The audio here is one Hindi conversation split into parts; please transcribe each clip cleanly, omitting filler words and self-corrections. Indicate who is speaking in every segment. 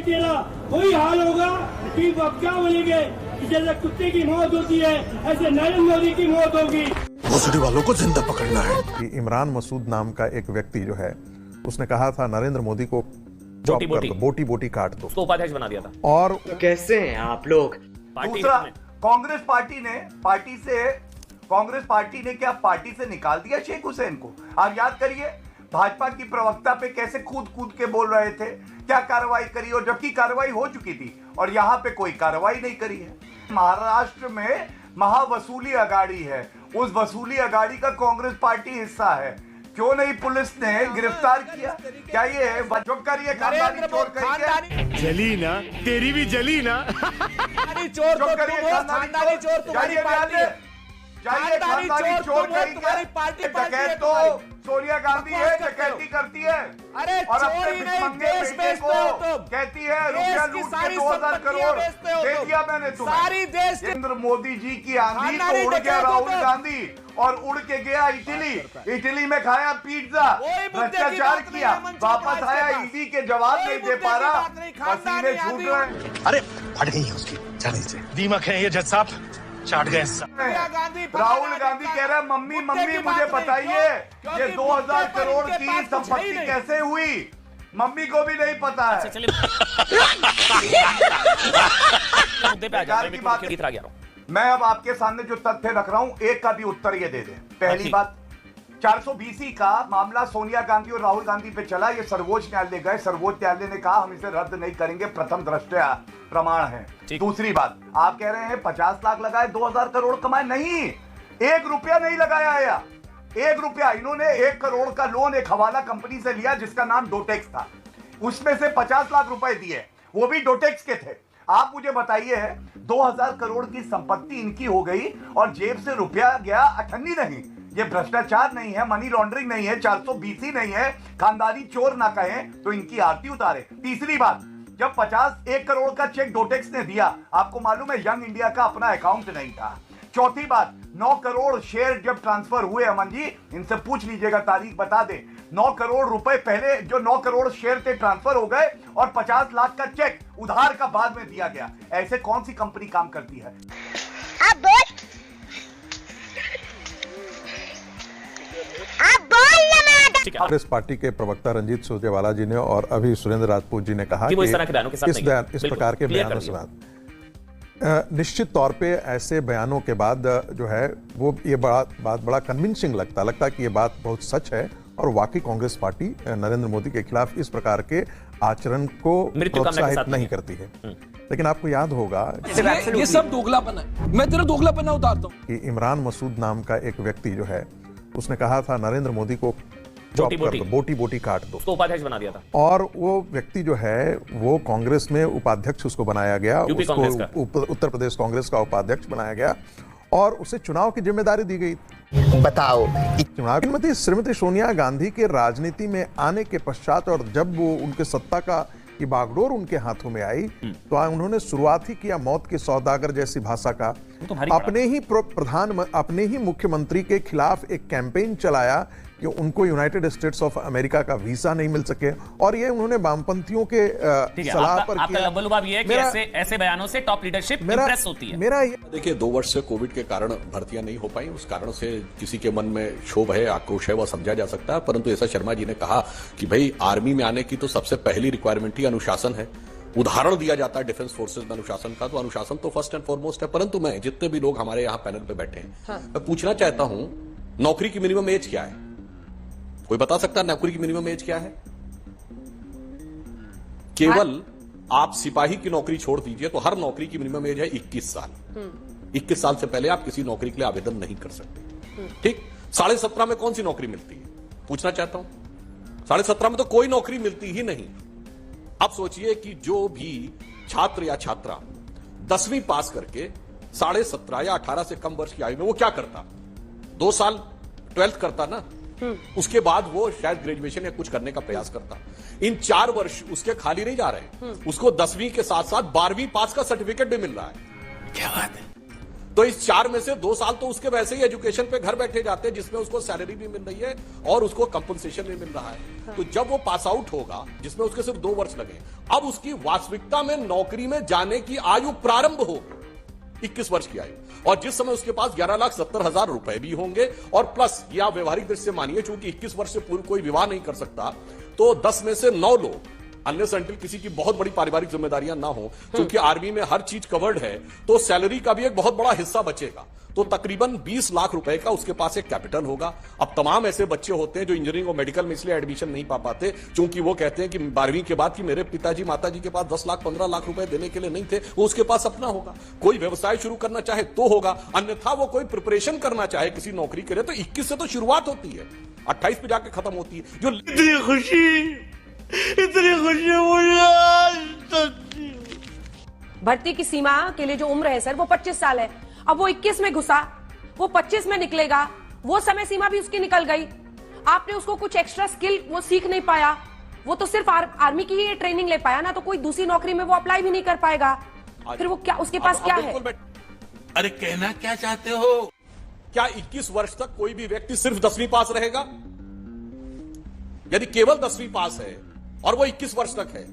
Speaker 1: तेरा वही हाल होगा कि अब क्या बोलेंगे कि जैसे कुत्ते की मौत होती है ऐसे नरेंद्र मोदी की मौत होगी।
Speaker 2: भोसड़ी वालों को जिंदा पकड़ना है।
Speaker 3: कि इमरान मसूद नाम का एक व्यक्ति जो है उसने कहा था नरेंद्र मोदी को बोटी बोटी काट दो,
Speaker 4: उसको उपाध्यक्ष बना दिया था।
Speaker 3: और
Speaker 5: तो कैसे हैं आप लोग?
Speaker 6: दूसरा, कांग्रेस पार्टी ने क्या पार्टी से निकाल दिया शेख हुसैन को? आप याद करिए भाजपा की प्रवक्ता पे कैसे कूद के बोल रहे थे, क्या कार्रवाई करी, और जबकि कार्रवाई हो चुकी थी और यहां पे कोई कार्रवाई नहीं करी है। महाराष्ट्र में महावसूली अगाड़ी है, उस वसूली अगाड़ी का कांग्रेस पार्टी हिस्सा है। क्यों नहीं पुलिस ने गिरफ्तार किया? क्या ये करिए खानदानी चोर करिए?
Speaker 2: जली ना, तेरी भी जली ना।
Speaker 6: चोर तो खानदानी चोर तुम्हारी पार्टी है। चाहिए खानदानी चोर करिए। डकैत तो सोनिया गांधी है, डकैती करती है।
Speaker 5: अरे
Speaker 6: और अपने भिखमंगे बेटे को कहती है रुपया लूट के 2000 करोड़ दे दिया मैंने तुम्हें।
Speaker 5: सारी देश
Speaker 6: नरेंद्र मोदी जी की आंधी तो उड़ गया राहुल गांधी और उड़ के गया इटली में खाया पिज्जा, भ्रष्टाचार किया, वापस आया ईडी के जवाब नहीं दे पा रहा, पसीने छूट रहे।
Speaker 2: अरे फट गई है उसकी, चलिए दीमक है ये जज साहब, चाट गए।
Speaker 6: राहुल गांधी कह रहा है मम्मी मुझे बताइए ये 2000 करोड़ की संपत्ति कैसे हुई? मम्मी को भी नहीं पता है। मैं अब आपके सामने जो तथ्य रख रहा हूं एक का भी उत्तर ये दे दें। पहली बात, 420 का मामला सोनिया गांधी और राहुल गांधी पे चला, ये सर्वोच्च न्यायालय गए, सर्वोच्च न्यायालय ने कहा हम इसे रद्द नहीं करेंगे, प्रथम दृष्टया प्रमाण है। दूसरी बात, आप कह रहे हैं 50 लाख लगाए 2000 करोड़ कमाए, नहीं, 1 रुपया नहीं लगाया है। 1 रुपया इन्होंने 1 करोड़ का लोन एक हवाला कंपनी से लिया जिसका नाम डोटेक्स था, उसमें से 50 लाख रुपए दिए, वो भी डोटेक्स के थे। आप मुझे बताइए 2000 करोड़ की संपत्ति इनकी हो गई और जेब से रुपया गया अठन्नी नहीं। ये भ्रष्टाचार नहीं है, मनी लॉन्ड्रिंग नहीं है, 420 नहीं है, खानदानी चोर ना कहें तो इनकी आरती उतारे। तीसरी बात, जब 1 करोड़ का चेक डोटेक्स ने दिया, आपको मालूम है यंग इंडिया का अपना अकाउंट नहीं था। चौथी बात, 9 करोड़ शेयर जब ट्रांसफर हुए, अमन जी इनसे पूछ लीजिएगा, तारीख बता दे, 9 करोड़ रुपए पहले जो 9 करोड़ शेयर थे ट्रांसफर हो गए और 50 लाख का चेक उधार का बाद में दिया गया। ऐसे कौन सी कंपनी काम करती है?
Speaker 3: कांग्रेस पार्टी के प्रवक्ता रंजीत सुरजेवाला जी ने और अभी सुरेंद्र राजपूत जी ने कहा कि इस प्रकार के बयानों से बाद निश्चित तौर पे ऐसे बयानों के बाद जो है वो ये बात बड़ा कन्विंसिंग लगता है कि ये बात बहुत सच है और वाकई कांग्रेस पार्टी नरेंद्र मोदी के खिलाफ इस प्रकार के आचरण को प्रोत्साहित नहीं करती है। लेकिन आपको याद होगा
Speaker 7: ये सब दोगलापन है, मैं तेरा दोगलापन उतारता हूं
Speaker 3: कि इमरान मसूद नाम का एक व्यक्ति जो है उसने कहा था नरेंद्र मोदी को बोटी काट दो,
Speaker 4: उसको उपाध्यक्ष बना दिया था।
Speaker 3: और वो व्यक्ति जो है वो कांग्रेस में उपाध्यक्ष उसको बनाया गया, उसको उत्तर प्रदेश कांग्रेस का उपाध्यक्ष बनाया गया और उसे चुनाव की जिम्मेदारी दी गई।
Speaker 2: बताओ
Speaker 3: चुनाव की श्रीमती सोनिया गांधी के राजनीति में आने के पश्चात और जब वो उनके सत्ता का की बागडोर उनके हाथों में आई तो उन्होंने शुरुआत ही किया मौत के सौदागर जैसी भाषा का। अपने ही मुख्यमंत्री के खिलाफ एक कैंपेन चलाया कि उनको यूनाइटेड स्टेट्स ऑफ अमेरिका का वीजा नहीं मिल सके और ये उन्होंने वामपंथियों के सलाह पर किया।
Speaker 4: ऐसे बयानों से टॉप लीडरशिप इंप्रेस होती है।
Speaker 8: देखिए 2 वर्ष से कोविड के कारण भर्तियां नहीं हो पाई, उस कारण से किसी के मन में क्षोभ है, आक्रोश है, वह समझा जा सकता है। परंतु ऐसा शर्मा जी ने कहा कि भाई आर्मी में आने की तो सबसे पहली रिक्वायरमेंट ही अनुशासन है, उदाहरण दिया जाता है डिफेंस फोर्सेज में अनुशासन का, तो अनुशासन तो फर्स्ट एंड फॉरमोस्ट है। परंतु मैं जितने भी लोग हमारे यहाँ पैनल पे बैठे हैं मैं पूछना चाहता हूं नौकरी की मिनिमम एज क्या है? कोई बता सकता है नौकरी की मिनिमम एज क्या है? केवल आप सिपाही की नौकरी छोड़ दीजिए तो हर नौकरी की मिनिमम एज है 21 साल। 21 साल से पहले आप किसी नौकरी के लिए आवेदन नहीं कर सकते। ठीक, 17.5 में कौन सी नौकरी मिलती है? पूछना चाहता हूं। 17.5 में तो कोई नौकरी मिलती ही नहीं। अब सोचिए कि जो भी छात्र या छात्रा 10वीं पास करके 17.5 या 18 से कम वर्ष की आयु में वो क्या करता? 2 साल 12th करता ना, उसके बाद वो शायद ग्रेजुएशन या कुछ करने का प्रयास करता। इन 4 वर्ष उसके खाली नहीं जा रहे, उसको 10वीं के साथ साथ 12वीं पास का सर्टिफिकेट भी मिल रहा है।
Speaker 2: क्या बात है?
Speaker 8: तो इस 4 में से 2 साल तो उसके वैसे ही एजुकेशन पे घर बैठे जाते हैं, जिसमें उसको सैलरी भी मिल रही है और उसको कंपनसेशन भी मिल रहा है। तो जब वो पास आउट होगा, जिसमें उसके सिर्फ 2 वर्ष लगे, अब उसकी वास्तविकता में नौकरी में जाने की आयु प्रारंभ होगी 21 वर्ष की आयु, और जिस समय उसके पास 11,70,000 रुपए भी होंगे, और प्लस ये आप व्यवहारिक दृष्टि से मानिए, चूंकि 21 वर्ष से पूर्व कोई विवाह नहीं कर सकता, तो 10 में से 9 लोग अनलेस अनटिल किसी की बहुत बड़ी पारिवारिक जिम्मेदारियां ना हो, क्योंकि आर्मी में हर चीज कवर्ड है, तो सैलरी का भी एक बहुत बड़ा हिस्सा बचेगा। तो तकरीबन 20 लाख रुपए का उसके पास एक कैपिटल होगा। अब तमाम ऐसे बच्चे होते हैं जो इंजीनियरिंग और मेडिकल में इसलिए एडमिशन नहीं पा पाते क्योंकि वो कहते हैं कि 12वीं के बाद कि मेरे पिताजी माताजी के पास 10 लाख 15 लाख रुपए देने के लिए नहीं थे, वो उसके पास अपना होगा। कोई व्यवसाय शुरू करना चाहे तो होगा, अन्यथा वो कोई प्रिपरेशन करना चाहे किसी नौकरी के लिए तो 21 से तो शुरुआत होती है, 28 पे जाके खत्म होती है। जो
Speaker 1: इतनी खुशी मुझे
Speaker 9: भर्ती की सीमा के लिए जो उम्र है सर वो 25 साल है। अब वो 21 में घुसा, वो 25 में निकलेगा, वो समय सीमा भी उसकी निकल गई। आपने उसको कुछ एक्स्ट्रा स्किल वो सीख नहीं पाया, वो तो सिर्फ आर्मी की ही ट्रेनिंग ले पाया ना, तो कोई दूसरी नौकरी में वो अप्लाई भी नहीं कर पाएगा। फिर वो क्या उसके पास क्या है?
Speaker 2: अरे कहना क्या चाहते हो?
Speaker 8: क्या 21 वर्ष तक कोई भी व्यक्ति सिर्फ 10वीं पास रहेगा? यदि केवल 10वीं पास है और वो 21 वर्ष तक है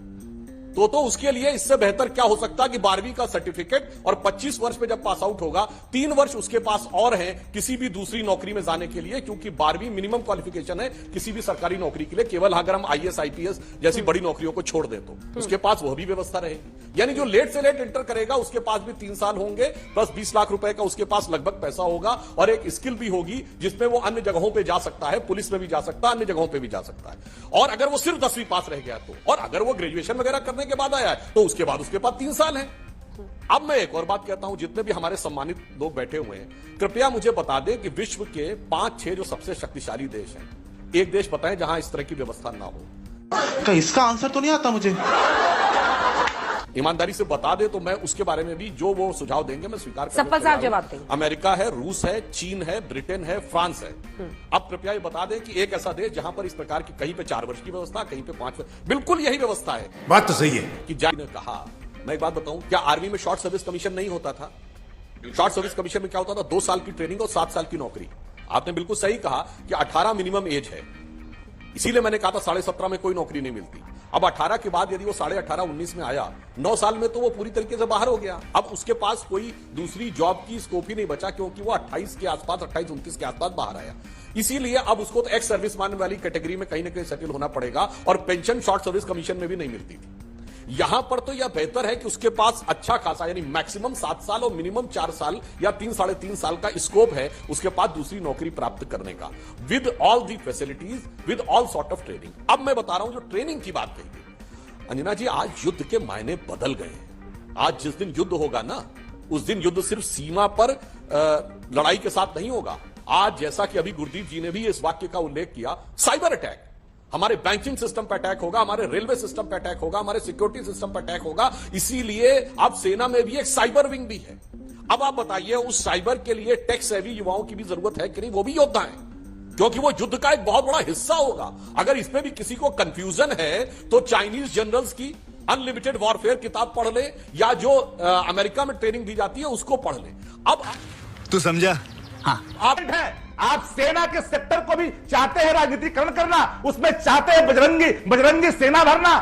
Speaker 8: तो उसके लिए इससे बेहतर क्या हो सकता है कि 12वीं का सर्टिफिकेट, और 25 वर्ष में जब पास आउट होगा 3 वर्ष उसके पास और हैं किसी भी दूसरी नौकरी में जाने के लिए, क्योंकि 12वीं मिनिमम क्वालिफिकेशन है किसी भी सरकारी नौकरी के लिए। केवल अगर हम IAS IPS जैसी बड़ी नौकरियों को छोड़ दें तो उसके पास वह भी व्यवस्था रहेगी। यानी जो लेट से लेट इंटर करेगा उसके पास भी 3 साल होंगे, प्लस 20 लाख रुपए का उसके पास लगभग पैसा होगा, और एक स्किल भी होगी जिसमें वो अन्य जगहों पर जा सकता है, पुलिस में भी जा सकता है, अन्य जगहों पर भी जा सकता है। और अगर वो सिर्फ 10वीं पास रह गया तो, और अगर वो ग्रेजुएशन वगैरह करने के बाद आया है तो उसके बाद उसके पास 3 साल है। अब मैं एक और बात कहता हूं, जितने भी हमारे सम्मानित लोग बैठे हुए हैं, कृपया मुझे बता दें कि विश्व के 5-6 जो सबसे शक्तिशाली देश हैं, एक देश बताएं जहां इस तरह की व्यवस्था ना हो।
Speaker 10: इसका आंसर तो नहीं आता मुझे।
Speaker 8: ईमानदारी से बता दे तो मैं उसके बारे में भी जो वो सुझाव देंगे मैं स्वीकार
Speaker 9: करूंगा। जवाब देंगे।
Speaker 8: अमेरिका है, रूस है, चीन है, ब्रिटेन है, फ्रांस है। अब कृपया ये बता दें कि एक ऐसा देश जहां पर इस प्रकार की कहीं पे 4 वर्ष की व्यवस्था, कहीं पे 5 वर्ष, बिल्कुल यही व्यवस्था है।
Speaker 2: बात तो सही है
Speaker 8: कि जारी ने कहा, मैं एक बात बताऊं, क्या आर्मी में शॉर्ट सर्विस कमीशन नहीं होता था? शॉर्ट सर्विस कमीशन में क्या होता था? 2 साल की ट्रेनिंग और 7 साल की नौकरी। आपने बिल्कुल सही कहा कि 18 मिनिमम एज है, इसीलिए मैंने कहा था 17.5 में कोई नौकरी नहीं मिलती। अब 18 के बाद यदि वो 18.5 19 में आया, 9 साल में तो वो पूरी तरीके से बाहर हो गया। अब उसके पास कोई दूसरी जॉब की स्कोप ही नहीं बचा, क्योंकि वो 28 के आसपास, 28-29 के आसपास बाहर आया। इसीलिए अब उसको तो एक्स सर्विसमैन वाली कैटेगरी में कहीं ना कहीं सेटल होना पड़ेगा, और पेंशन शॉर्ट सर्विस कमीशन में भी नहीं मिलती थी। यहां पर तो यह बेहतर है कि उसके पास अच्छा खासा, यानी मैक्सिमम 7 साल और मिनिमम 4 साल या 3-3.5 साल का स्कोप है उसके पास दूसरी नौकरी प्राप्त करने का, with all the facilities, with all sort of training. अब मैं बता रहा हूं जो ट्रेनिंग की बात कही गई, अंजना जी, आज युद्ध के मायने बदल गए हैं। आज जिस दिन युद्ध होगा ना, उस दिन युद्ध सिर्फ सीमा पर लड़ाई के साथ नहीं होगा। आज जैसा कि अभी गुरदीप जी ने भी इस वाक्य का उल्लेख किया, साइबर अटैक, हमारे बैंकिंग सिस्टम पर अटैक होगा, हमारे रेलवे सिस्टम पर अटैक होगा, हमारे सिक्योरिटी सिस्टम पर अटैक होगा। इसीलिए अब सेना में भी एक साइबर विंग भी है। अब आप बताइए, उस साइबर के लिए टेक सेवी युवाओं की भी जरूरत है कि नहीं? वो भी योद्धा है, क्योंकि वो युद्ध का एक बहुत बड़ा हिस्सा होगा। अगर इसमें भी किसी को कंफ्यूजन है तो चाइनीज जनरल्स की अनलिमिटेड वॉरफेयर किताब पढ़ ले, या जो अमेरिका में ट्रेनिंग दी जाती है उसको पढ़ ले। अब
Speaker 2: तू समझा?
Speaker 6: हाँ, आप सेना के सेक्टर को भी चाहते हैं राजनीतिकरण करना, उसमें चाहते हैं बजरंगी सेना भरना।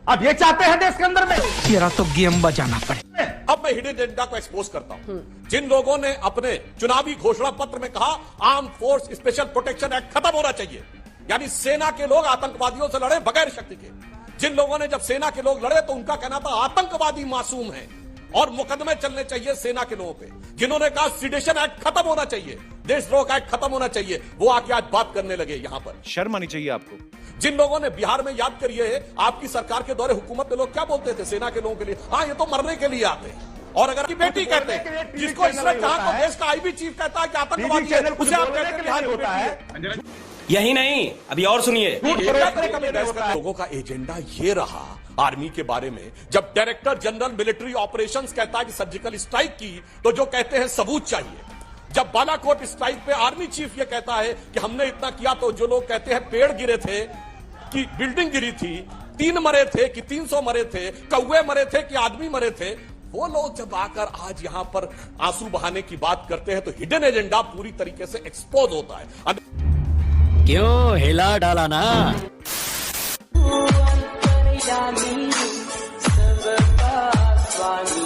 Speaker 6: अब ये चाहते हैं देश के अंदर में,
Speaker 10: तेरा तो गेम बजाना पड़े।
Speaker 8: अब मैं हिडन एजेंडा को एक्सपोज करता हूं। जिन लोगों ने अपने चुनावी घोषणा पत्र में कहा arm force special protection act खत्म होना चाहिए, यानी सेना के लोग आतंकवादियों से लड़े बगैर शक्ति के। जिन लोगों ने जब सेना के लोग लड़े तो उनका कहना था आतंकवादी मासूम है और मुकदमे चलने चाहिए सेना के लोगों पे। जिन्होंने कहा सिडिशन एक्ट खत्म होना चाहिए, देशद्रोह का एक्ट खत्म होना चाहिए, वो आके आज बात करने लगे यहां पर।
Speaker 2: शर्म आनी चाहिए आपको।
Speaker 8: जिन लोगों ने बिहार में, याद करिए, आपकी सरकार के दौरे हुकूमत में लोग क्या बोलते थे सेना के लोगों के लिए? हाँ, ये तो मरने के लिए आते हैं। और अगर की बेटी कहते हैं, जिसको इसने कहा तो देश का IB चीफ कहता है कि आतंकवादी है, उसे आप कहते हैं होता है।
Speaker 4: यही नहीं, अभी और सुनिए।
Speaker 8: लोगों का एजेंडा ये रहा आर्मी के बारे में, जब डायरेक्टर जनरल मिलिट्री ऑपरेशंस कहता है कि सर्जिकल स्ट्राइक की, तो जो कहते हैं सबूत चाहिए। जब बालाकोट स्ट्राइक पे आर्मी चीफ ये कहता है कि हमने इतना किया, तो जो लोग कहते हैं पेड़ गिरे थे, कि बिल्डिंग गिरी थी, 3 मरे थे कि 300 मरे थे, कौवे मरे थे कि आदमी मरे थे, वो लोग जब आकर आज यहां पर आंसू बहाने की बात करते हैं तो हिडन एजेंडा पूरी तरीके से एक्सपोज होता है।
Speaker 10: क्यों हिला डाला ना।
Speaker 11: स्वामी